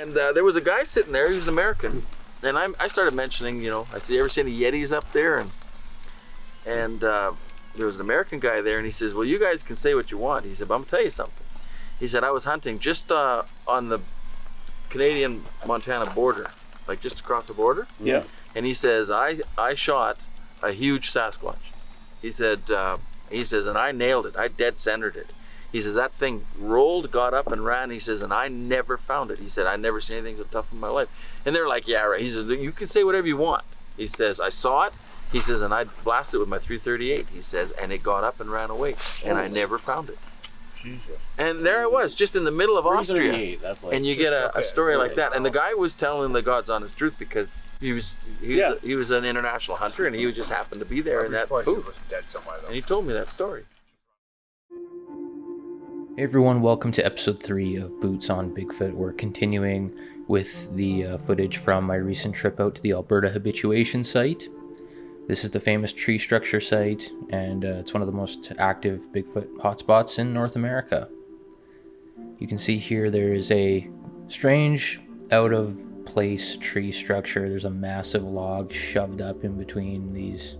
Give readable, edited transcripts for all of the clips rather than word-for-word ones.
And there was a guy sitting there, he was an American. And I started mentioning, you know, I said, you ever seen any Yetis up there? And there was an American guy there, and he says, well, you guys can say what you want. He said, but I'm gonna tell you something. He said, I was hunting just on the Canadian-Montana border, like just across the border. Yeah. And he says, I shot a huge Sasquatch. He said, and I nailed it. I dead centered it. He says, that thing rolled, got up and ran. He says, and I never found it. He said, I never seen anything so tough in my life. And they're like, yeah, right. He says, you can say whatever you want. He says, I saw it. He says, and I blasted it with my .338. He says, and it got up and ran away. And I never found it. Jesus. And there I was, just in the middle of Austria. That's like, and you get a story like that. And the guy was telling the God's honest truth because he was an international hunter, and he just happened to be there in that booth. And he told me that story. Hey everyone, welcome to episode 3 of Boots on Bigfoot. We're continuing with the footage from my recent trip out to the Alberta habituation site. This is the famous tree structure site, and it's one of the most active Bigfoot hotspots in North America. You can see here there is a strange, out-of-place tree structure. There's a massive log shoved up in between these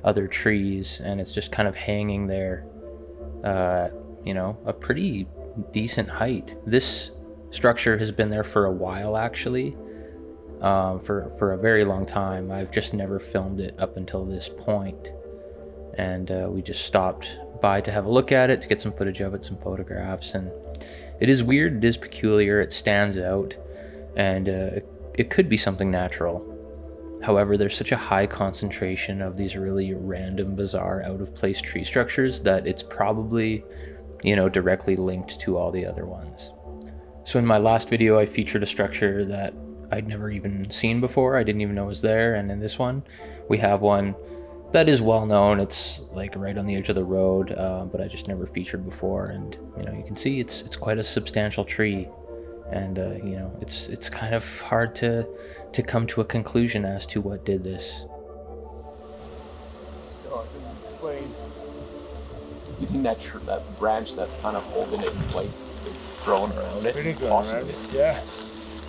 other trees, and it's just kind of hanging there, you know, a pretty decent height. This structure has been there for a while, actually. For a very long time. I've just never filmed it up until this point, and we just stopped by to have a look at it, to get some footage of it, some photographs. And it is weird, it is peculiar, it stands out, and it could be something natural. However, there's such a high concentration of these really random, bizarre, out-of-place tree structures that it's probably, you know, directly linked to all the other ones. So in my last video I featured a structure that I'd never even seen before. I didn't even know it was there. And in this one, we have one that is well known. It's like right on the edge of the road, but I just never featured before. And you know, you can see it's quite a substantial tree, and you know, it's kind of hard to come to a conclusion as to what did this. Still, I couldn't explain. You think that branch that's kind of holding it in place is growing around it? Really growing around it, yeah.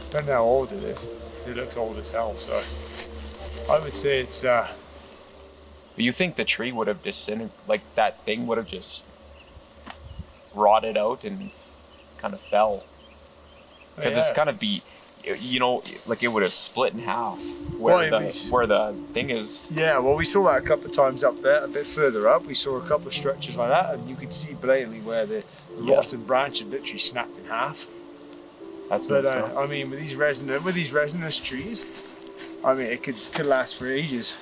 I don't know how old it is. It looks old as hell, so I would say it's But you think the tree would have like that thing would have just rotted out and kind of fell? Because it's kind of you know, like it would have split in half where the thing is. Yeah, well, we saw that a couple of times up there. A bit further up, we saw a couple of structures like that, and you could see blatantly where the rotten branch had literally snapped in half. But I mean, with these resinous trees, I mean, it could last for ages.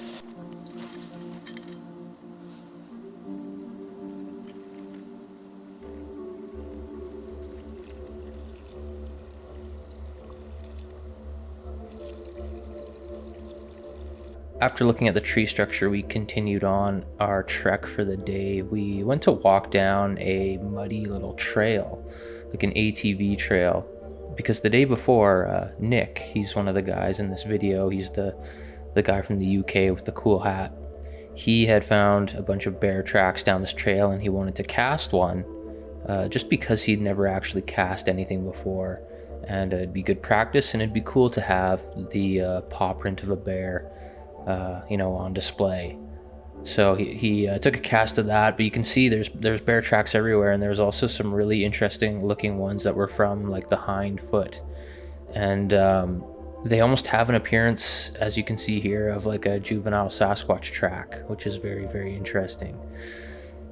After looking at the tree structure, we continued on our trek for the day. We went to walk down a muddy little trail, like an ATV trail. Because the day before, Nick, he's one of the guys in this video, he's the guy from the UK with the cool hat. He had found a bunch of bear tracks down this trail, and he wanted to cast one, just because he'd never actually cast anything before. And it'd be good practice, and it'd be cool to have the paw print of a bear, you know, on display. So he took a cast of that, but you can see there's bear tracks everywhere, and there's also some really interesting looking ones that were from like the hind foot, and they almost have an appearance, as you can see here, of like a juvenile Sasquatch track, which is very, very interesting.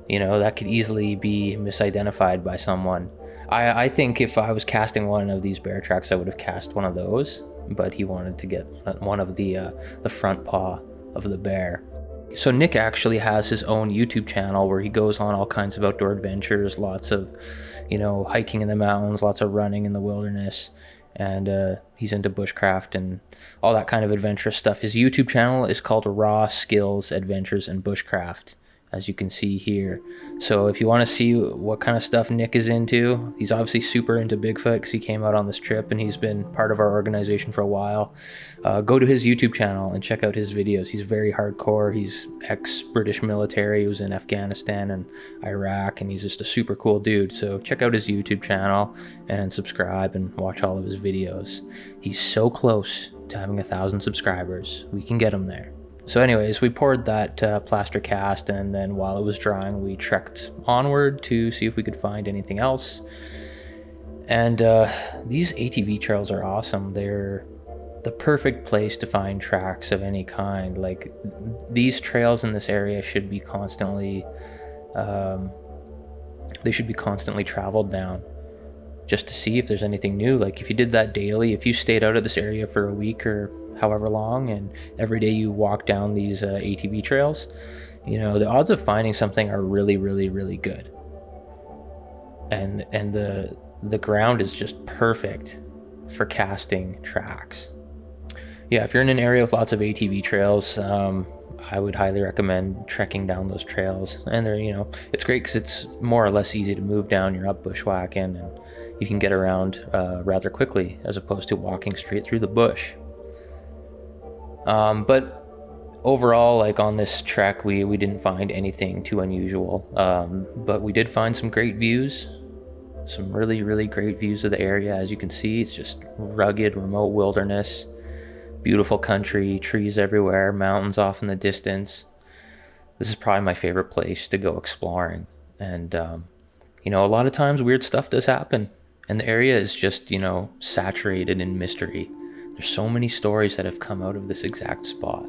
You know, that could easily be misidentified by someone. I think if I was casting one of these bear tracks, I would have cast one of those, but he wanted to get one of the front paw of the bear. So Nick actually has his own YouTube channel where he goes on all kinds of outdoor adventures, lots of, you know, hiking in the mountains, lots of running in the wilderness, and he's into bushcraft and all that kind of adventurous stuff. His YouTube channel is called Raw Skills, Adventures, and Bushcraft, as you can see here. So if you want to see what kind of stuff Nick is into, he's obviously super into Bigfoot because he came out on this trip and he's been part of our organization for a while. Go to his YouTube channel and check out his videos. He's very hardcore. He's ex-British military. He was in Afghanistan and Iraq, and he's just a super cool dude. So check out his YouTube channel and subscribe and watch all of his videos. He's so close to having 1,000 subscribers. We can get him there. So anyways, we poured that plaster cast, and then while it was drying, we trekked onward to see if we could find anything else. And these ATV trails are awesome. They're the perfect place to find tracks of any kind. Like, these trails in this area should be constantly, they should be constantly traveled down just to see if there's anything new. Like, if you did that daily, if you stayed out of this area for a week or however long, and every day you walk down these ATV trails, you know, the odds of finding something are really, really, really good. And the ground is just perfect for casting tracks. Yeah, if you're in an area with lots of ATV trails, I would highly recommend trekking down those trails. And they're, you know, it's great because it's more or less easy to move down. You're up bushwhacking, and you can get around rather quickly as opposed to walking straight through the bush. But overall, like on this trek, we didn't find anything too unusual. But we did find some great views, some really, really great views of the area. As you can see, it's just rugged, remote wilderness, beautiful country, trees everywhere, mountains off in the distance. This is probably my favorite place to go exploring. And, you know, a lot of times weird stuff does happen, and the area is just, you know, saturated in mystery. There's so many stories that have come out of this exact spot.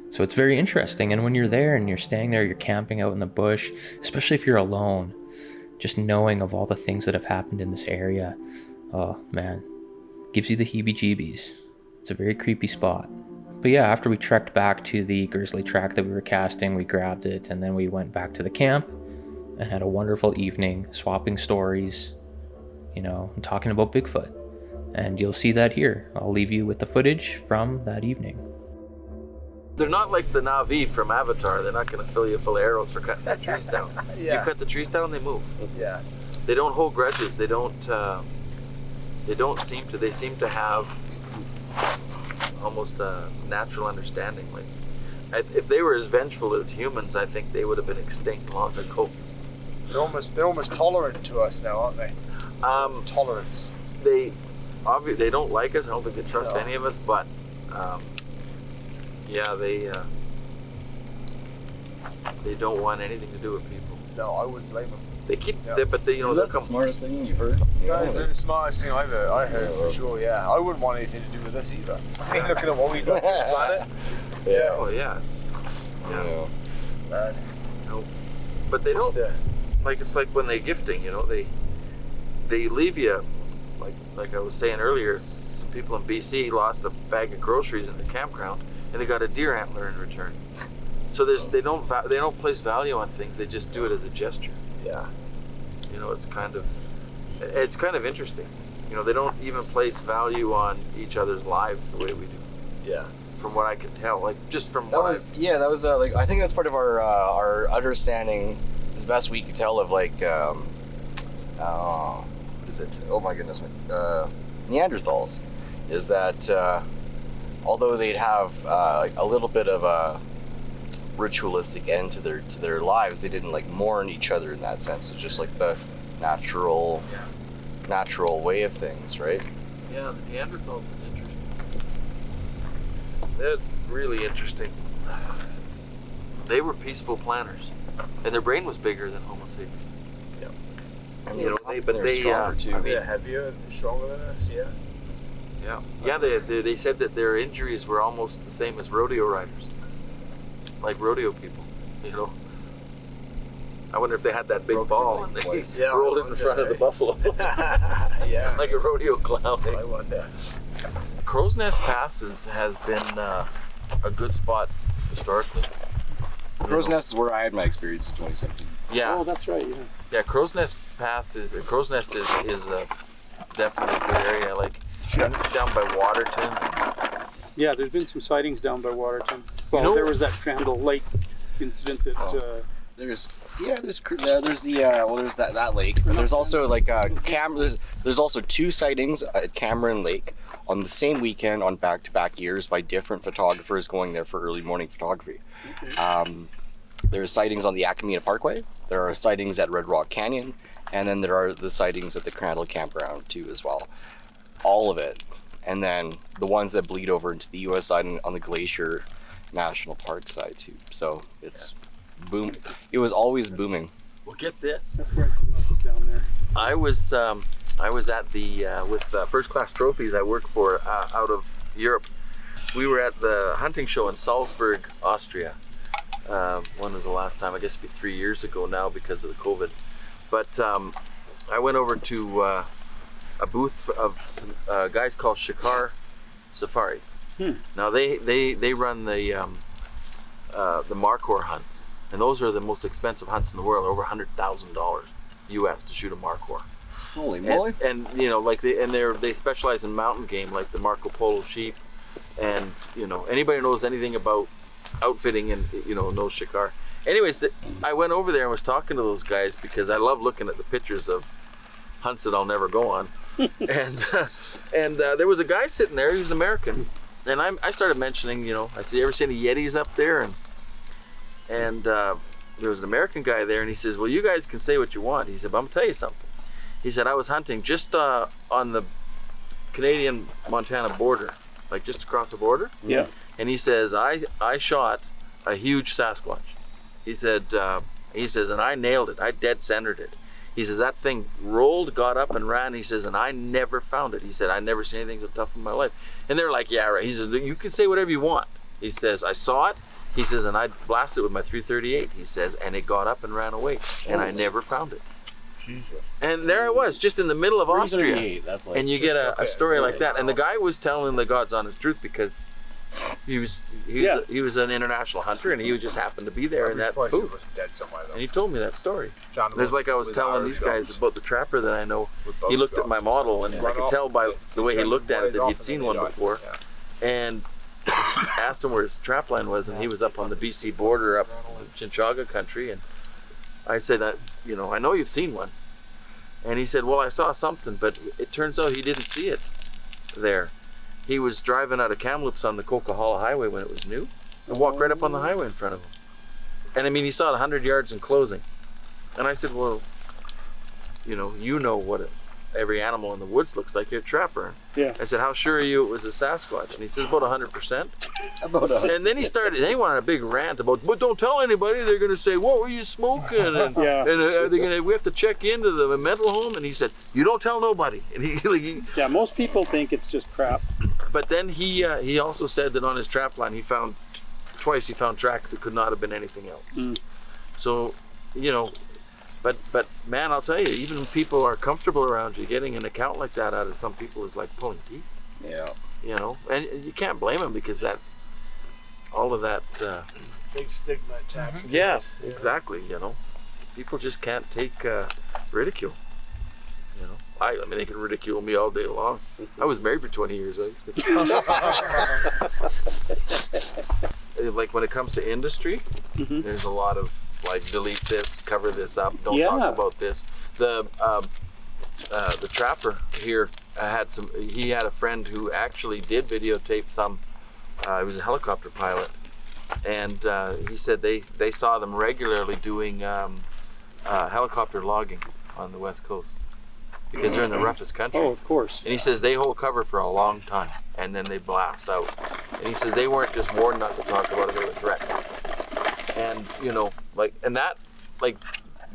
So it's very interesting. And when you're there and you're staying there, you're camping out in the bush, especially if you're alone, just knowing of all the things that have happened in this area, oh man, gives you the heebie-jeebies. It's a very creepy spot. But yeah, after we trekked back to the grizzly track that we were casting, we grabbed it, and then we went back to the camp and had a wonderful evening swapping stories, you know, and talking about Bigfoot. And you'll see that here. I'll leave you with the footage from that evening. They're not like the Na'vi from Avatar. They're not going to fill you full of arrows for cutting the trees down. Yeah. You cut the trees down, they move. Yeah. They don't hold grudges. They don't seem to. They seem to have almost a natural understanding. Like, if they were as vengeful as humans, I think they would have been extinct long ago. They're almost tolerant to us now, aren't they? Tolerance. They don't like us. I don't think they trust any of us. But yeah, they don't want anything to do with people. No, I wouldn't blame them. They keep, Yeah. but they, you know, Is they'll that the come. smartest thing you've heard? That is the smartest thing I heard for sure, yeah. I wouldn't want anything to do with this either. I mean, looking at what we've done on this planet. Yeah. Oh yeah. Yeah. Man. No. But they don't. Like, it's like when they're gifting, you know, they leave you. Like I was saying earlier, some people in BC lost a bag of groceries in the campground, and they got a deer antler in return. So they don't place value on things. They just do it as a gesture. Yeah. You know, it's kind of interesting. You know, they don't even place value on each other's lives the way we do. Yeah. From what I can tell, like just from That what was like, I think that's part of our understanding, as best we could tell, of like what is it? Oh my goodness, Neanderthals, is that although they'd have like a little bit of a ritualistic end to their lives, they didn't like mourn each other in that sense. It's just like the natural way of things, right? Yeah, the Neanderthals is interesting. They're really interesting. They were peaceful planners, and their brain was bigger than Homo sapiens. Yeah. And You know, they stronger too. They're heavier and stronger than us, yeah. Yeah. They said that their injuries were almost the same as rodeo riders, like rodeo people. You know. I wonder if they had that big ball and they rolled it in front of the buffalo. Yeah. Like a rodeo clown. I wonder. Crow's Nest Passes has been a good spot historically. Crow's Nest is where I had my experience in 2017. Yeah. Oh, that's right. Yeah. Yeah, Crow's Nest is a definitely a good area. Like down by Waterton. Yeah, there's been some sightings down by Waterton. Well, You know- there was that Crandall Lake incident that There's that lake. And there's also like there's also 2 sightings at Cameron Lake on the same weekend on back-to-back years by different photographers going there for early morning photography. There's sightings on the Acamina Parkway. There are sightings at Red Rock Canyon, and then there are the sightings at the Crandall Campground too as well. All of it, and then the ones that bleed over into the U.S. side and on the Glacier National Park side too. So it's boom. It was always booming. Well, get this. That's where I grew up, down there. I was at the with First Class Trophies. I work for out of Europe. We were at the hunting show in Salzburg, Austria. When was the last time? I guess it'd be 3 years ago now because of the COVID. But I went over to a booth of some guys called Shikar Safaris. Now they run the Markhor hunts, and those are the most expensive hunts in the world, over $100,000 US to shoot a Markhor. Holy moly! And you know, like they specialize in mountain game, like the Marco Polo sheep, and you know, anybody knows anything about outfitting and knows Shikar. Anyways, I went over there and was talking to those guys because I love looking at the pictures of hunts that I'll never go on. and there was a guy sitting there. He was an American, and I started mentioning, I said, "You ever seen any Yetis up there?" And there was an American guy there, and he says, "Well, you guys can say what you want." He said, "But I'm gonna tell you something." He said, "I was hunting just on the Canadian-Montana border, like just across the border." Yeah. And he says, I shot a huge Sasquatch. He says, and I nailed it. I dead centered it. He says, that thing rolled, got up and ran. He says, and I never found it. He said, I never seen anything so tough in my life. And they're like, yeah, right. He says, you can say whatever you want. He says, I saw it. He says, and I blasted it with my .338. He says, and it got up and ran away. And I never found it. Jesus. And there I was, just in the middle of Austria. That's like, And you get a story like that. And the guy was telling the God's honest truth because he was an international hunter, and he just happened to be there in that booth. And he told me that story. There's like I was telling these guys about the trapper that I know. He looked at my model, and I could tell by the way he looked at it that he'd seen one before. And asked him where his trap line was, and he was up on the BC border, up in Chinchaga country. And I said, I know you've seen one. And he said, well, I saw something, but it turns out he didn't see it there. He was driving out of Kamloops on the Coquihalla Highway when it was new, and walked right up on the highway in front of him. And I mean, he saw it 100 yards in closing. And I said, well, you know what every animal in the woods looks like. You're a trapper. Yeah. I said, how sure are you it was a Sasquatch? And he says, about 100%. About 100%. And then he went on a big rant about, but don't tell anybody. They're going to say, what were you smoking? And, we have to check into the mental home. And he said, you don't tell nobody. And yeah, most people think it's just crap. But then he also said that on his trap line, he found tracks that could not have been anything else. So, but man, I'll tell you, even when people are comfortable around you, getting an account like that out of some people is like pulling teeth. Yeah. And you can't blame them because all of that. Big stigma attached. Yeah, exactly. People just can't take ridicule. I mean, they can ridicule me all day long. I was married for 20 years. Like when it comes to industry, there's a lot of like delete this, cover this up, don't talk about this. The trapper here he had a friend who actually did videotape some. He was a helicopter pilot, and he said they saw them regularly doing helicopter logging on the West Coast. Because they're in the roughest country. Oh, of course. And he says they hold cover for a long time, and then they blast out. And he says they weren't just warned not to talk about it, they were threatened. And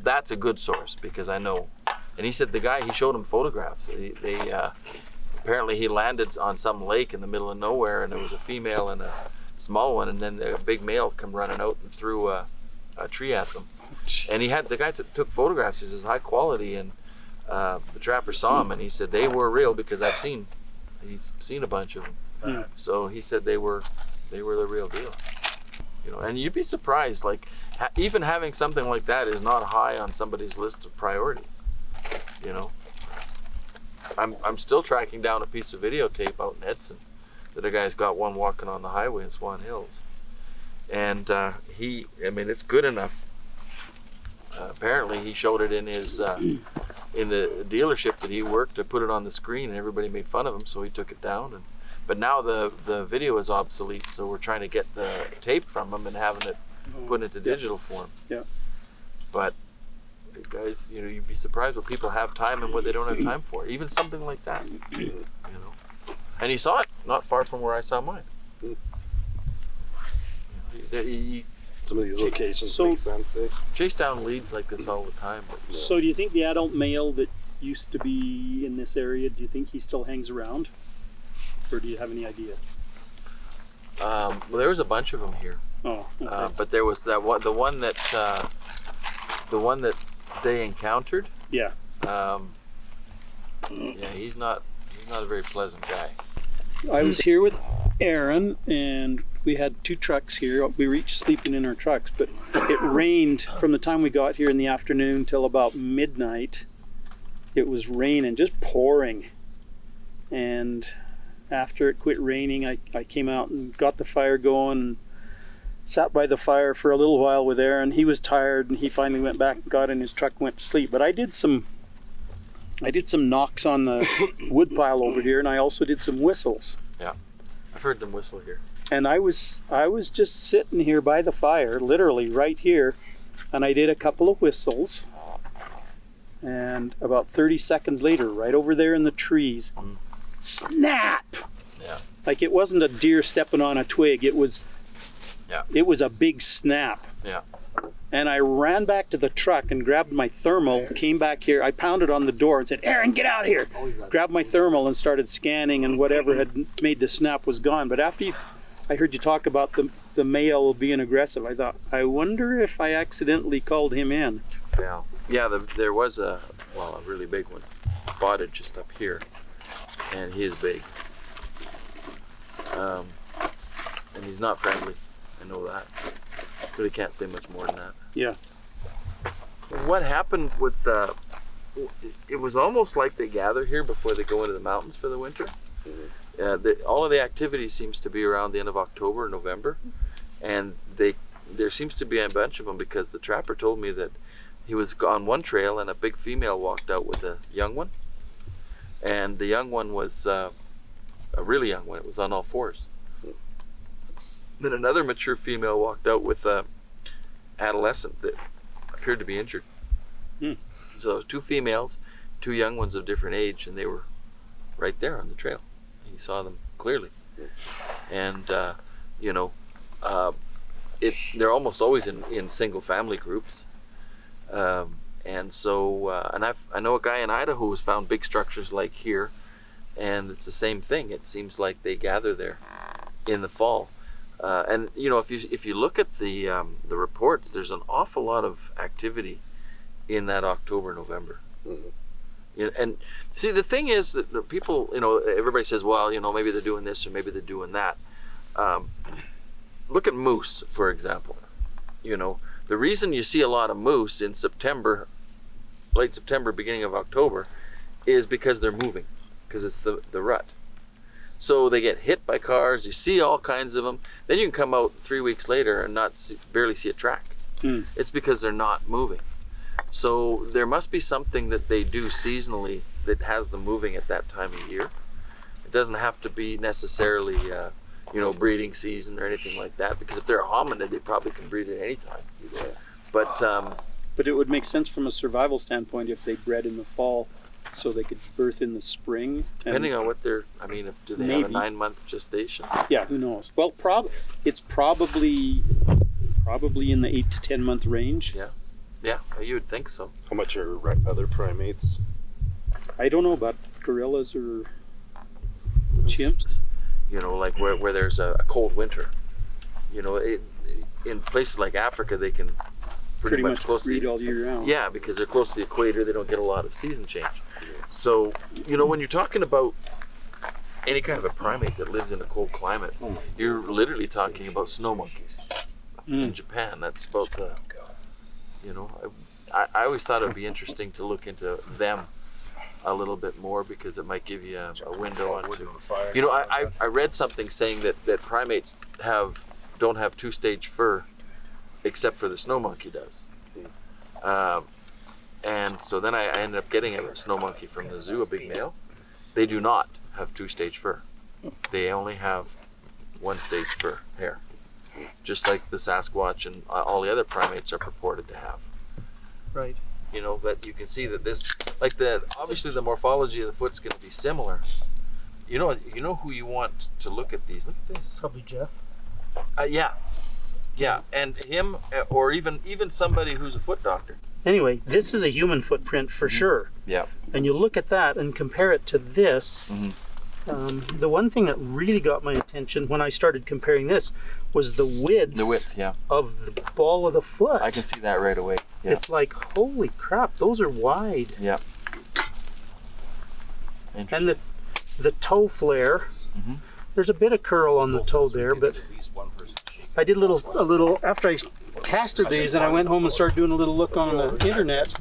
that's a good source because I know. And he said the guy, he showed him photographs. They apparently he landed on some lake in the middle of nowhere, and there was a female and a small one, and then a big male come running out and threw a tree at them. And the guy took photographs. He says high quality, and the trapper saw him, and he said they were real because he's seen a bunch of them. So he said they were the real deal. And you'd be surprised, like even having something like that is not high on somebody's list of priorities. I'm still tracking down a piece of videotape out in Edson that a guy's got one walking on the highway in Swan Hills, and it's good enough apparently he showed it in his in the dealership that he worked to put it on the screen, and everybody made fun of him, so he took it down. But now the video is obsolete, so we're trying to get the tape from him and having it put into digital form. Yeah. But guys, you know, you'd be surprised what people have time and what they don't have time for. Even something like that, you know. And he saw it not far from where I saw mine. Some of these locations So- make sense. Eh? Chase down leads like this all the time. But, So do you think the adult male that used to be in this area, do you think he still hangs around? Or do you have any idea? well, there was a bunch of them here, Oh, okay. but there was that one, the one that they encountered. Yeah. Yeah, he's not a very pleasant guy. I was here with Aaron, and we had 2 trucks here. We were each sleeping in our trucks, but it rained from the time we got here in the afternoon till about midnight. It was raining, just pouring. And after it quit raining, I came out and got the fire going and sat by the fire for a little while with Aaron. He was tired, and he finally went back and got in his truck and went to sleep. But I did some knocks on the wood pile over here, and I also did some whistles. I've heard them whistle here. And I was just sitting here by the fire, literally right here, and I did a couple of whistles. And about 30 seconds later, right over there in the trees, snap! Yeah. Like it wasn't a deer stepping on a twig. It was. Yeah. It was a big snap. Yeah. And I ran back to the truck and grabbed my thermal, came back here. I pounded on the door and said, "Aaron, get out of here." Grabbed my thermal and started scanning, and whatever had made the snap was gone. But after I heard you talk about the male being aggressive, I thought, I wonder if I accidentally called him in. Yeah, there was a really big one spotted just up here, and he is big. And he's not friendly, I know that. Really can't say much more than that. Yeah. What happened with it was almost like they gather here before they go into the mountains for the winter. All of the activity seems to be around the end of October, November, and there seems to be a bunch of them, because the trapper told me that he was on one trail and a big female walked out with a young one, and the young one was a really young one. It was on all fours. Then another mature female walked out with a adolescent that appeared to be injured. So it was 2 females, 2 young ones of different age, and they were right there on the trail. He saw them clearly. And they're almost always in single family groups. And so I know a guy in Idaho who's found big structures like here, and it's the same thing. It seems like they gather there in the fall. And you know, if you look at the reports, there's an awful lot of activity in that October, November. And see, the thing is that the people, you know, everybody says, well, you know, maybe they're doing this or maybe they're doing that. Look at moose, for example. You know, the reason you see a lot of moose in September, late September, beginning of October, is because they're moving, because it's the rut. So they get hit by cars, you see all kinds of them, then you can come out 3 weeks later and barely see a track. It's because they're not moving. So there must be something that they do seasonally that has them moving at that time of year. It doesn't have to be necessarily, breeding season or anything like that, because if they're a hominid, they probably can breed at any time. But it would make sense from a survival standpoint if they bred in the fall, so they could birth in the spring. Depending on what do they have a 9-month gestation? Yeah, who knows? Well, it's probably in the 8 to 10 month range. Yeah, you would think so. How much are other primates? I don't know about gorillas or chimps. You know, like where there's a cold winter. You know, in places like Africa, they can pretty much close breed to all year round. Yeah, because they're close to the equator, they don't get a lot of season change. So, you know, when you're talking about any kind of a primate that lives in a cold climate, you're literally talking about snow monkeys. In Japan, that's about the, you know, I always thought it would be interesting to look into them a little bit more, because it might give you a window onto, you know, I read something saying that primates don't have 2-stage fur, except for the snow monkey does. And so then I ended up getting a snow monkey from the zoo, a big male. They do not have 2-stage fur. They only have 1-stage fur hair, just like the Sasquatch and all the other primates are purported to have. Right. You know, but you can see that this, like obviously the morphology of the foot's going to be similar. You know who you want to look at these. Look at this. Probably Jeff. Yeah, and him, or even somebody who's a foot doctor. Anyway, this is a human footprint for sure. Yeah. And you look at that and compare it to this. The one thing that really got my attention when I started comparing this was the width. The width, yeah. Of the ball of the foot. I can see that right away. Yeah. It's like, holy crap, those are wide. Yeah. And the toe flare. There's a bit of curl on the toe there, but I did a little after I casted these, and I went home and started doing a little look on the internet,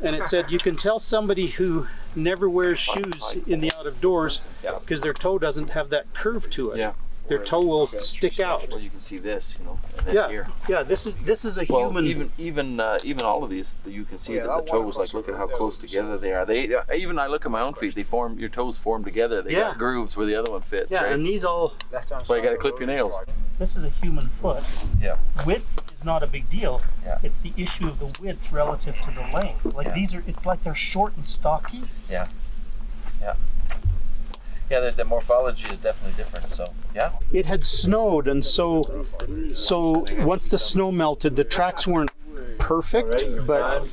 and it said you can tell somebody who never wears shoes in the out of doors because their toe doesn't have that curve to it. Yeah. Their toe will stick out. Well, you can see this, you know, and then here. Yeah. This is a Well, human. even all of these, you can see that the toes, like, look at how close together they are. Even I look at my own feet, your toes form together. They got grooves where the other one fits, right? And these all. But you got to clip your nails. This is a human foot. Yeah. Width is not a big deal. Yeah. It's the issue of the width relative to the length. Like these are, it's like they're short and stocky. Yeah. Yeah, the morphology is definitely different. So yeah. It had snowed, and so once the snow melted, the tracks weren't perfect, but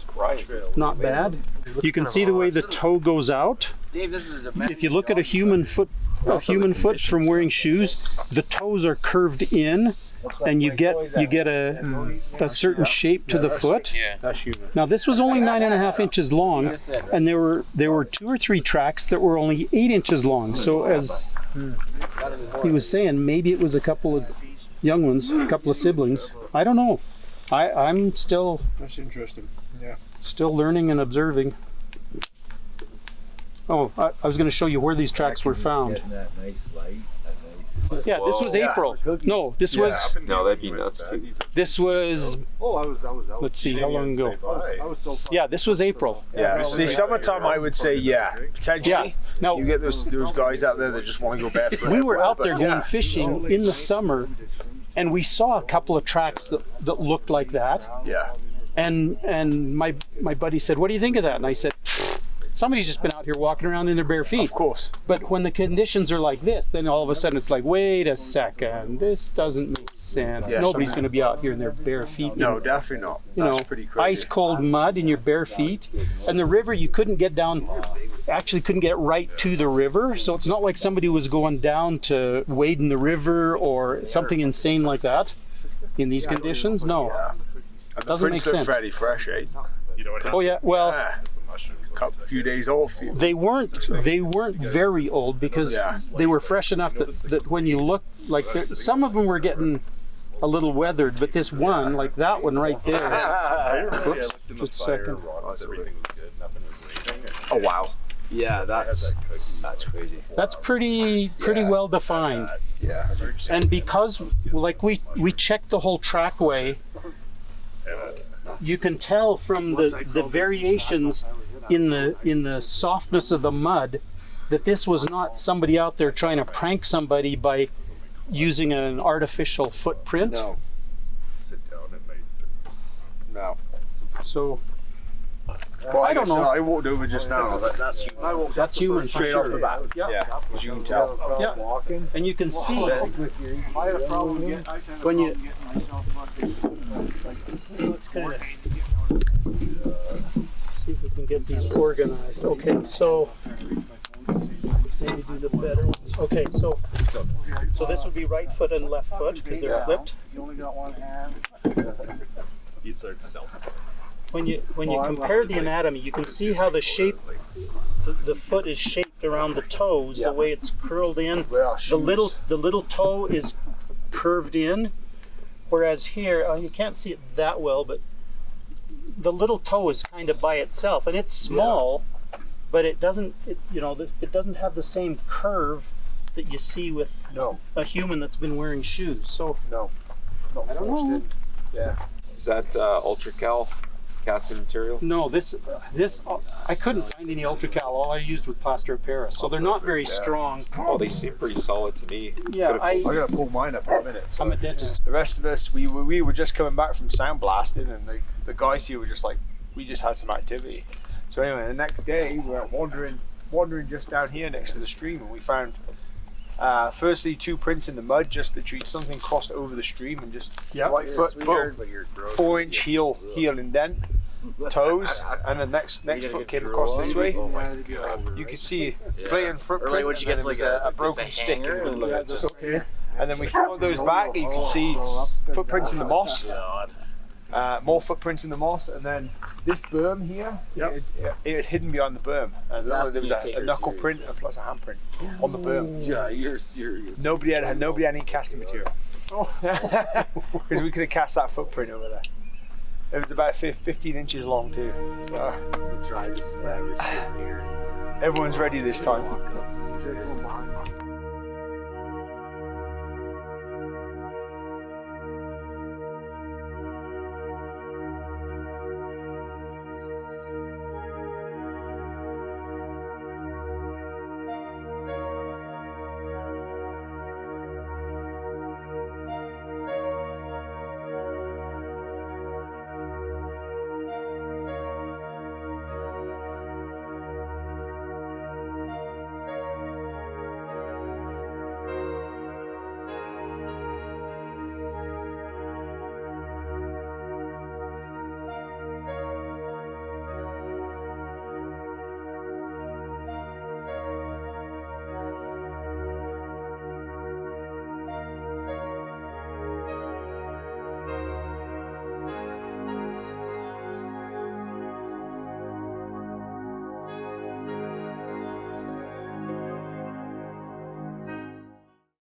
not bad. You can see the way the toe goes out. If you look at a human foot from wearing shoes, the toes are curved in, and you get a certain shape to the foot. Now this was only 9.5 inches long, and there were 2 or 3 tracks that were only 8 inches long. So as he was saying, maybe it was a couple of young ones, a couple of siblings. I don't know. I'm still. That's interesting. Yeah. Still learning and observing. Oh, I was going to show you where these tracks were found. Yeah, this was April. No, this was. No, that'd be nuts too. This was. Let's see, how long ago? Yeah, this was April. Yeah, see, summertime I would say potentially. Yeah. Now you get those guys out there that just want to go barefoot. We were out there going fishing in the summer, and we saw a couple of tracks that looked like that. Yeah. And my buddy said, "What do you think of that?" And I said, somebody's just been out here walking around in their bare feet. Of course. But when the conditions are like this, then all of a sudden it's like, wait a second, this doesn't make sense. Yeah, Nobody's going to be out here in their bare feet. No, definitely not. That's pretty crazy. Ice cold mud in your bare feet. And the river, you couldn't get down, actually couldn't get right to the river. So it's not like somebody was going down to wade in the river or something insane like that in these conditions. No. Yeah. And the prints look fairly fresh, eh? Oh yeah, well, a few days old. they weren't very old because they were fresh enough that when you look, like some of them were getting a little weathered, but this one, like that one right there. Whoops, just a second. Oh wow. Yeah, that's crazy. That's pretty well defined. Yeah. And because like we checked the whole trackway, you can tell from the variations in the softness of the mud that this was not somebody out there trying to prank somebody by using an artificial footprint. No. Sit down and make it. No. So well, I don't know. I walked over just now. That's human. That's human Straight sure. off the bat. Yeah. As you can tell. Yeah. And you can see when you. Let's kind of see if we can get these organized. Okay, so maybe do the better ones. Okay, so this would be right foot and left foot because they're flipped. You only got one hand. You'd start to sell. When you compare the anatomy, you can see how the shape, the foot is shaped around the toes, the way it's curled in. The little toe is curved in, whereas here you can't see it that well, but the little toe is kind of by itself, and it's small, but it doesn't have the same curve that you see with a human that's been wearing shoes. So No. I don't know. Yeah. Is that Ultracal casting material? No, this I couldn't find any Ultracal. All I used was plaster of Paris, so they're not very strong. Oh, they seem pretty solid to me. Yeah, I gotta pull mine up in a minute. So I'm a dentist. the rest of us, we were just coming back from sandblasting, and the guys here were just like, we just had some activity. So anyway, the next day we were wandering just down here next to the stream, and we found firstly 2 prints in the mud, just literally something crossed over the stream, and just right foot, 4-inch heel indent, toes, and the next foot came across this way. You could see blatant footprint, Or like when she gets and then like there was a a broken it's a stick in the hanger middle of and it. Just, and then we followed those back, and you can see footprints in the moss. More footprints in the moss, and then this berm here, it had hidden behind the berm, and there was a knuckle print and plus a handprint on the berm. Yeah, you're serious. Nobody had any casting material, because we could have cast that footprint over there. It was about 15 inches long too. So We tried this forever here. everyone's ready this time.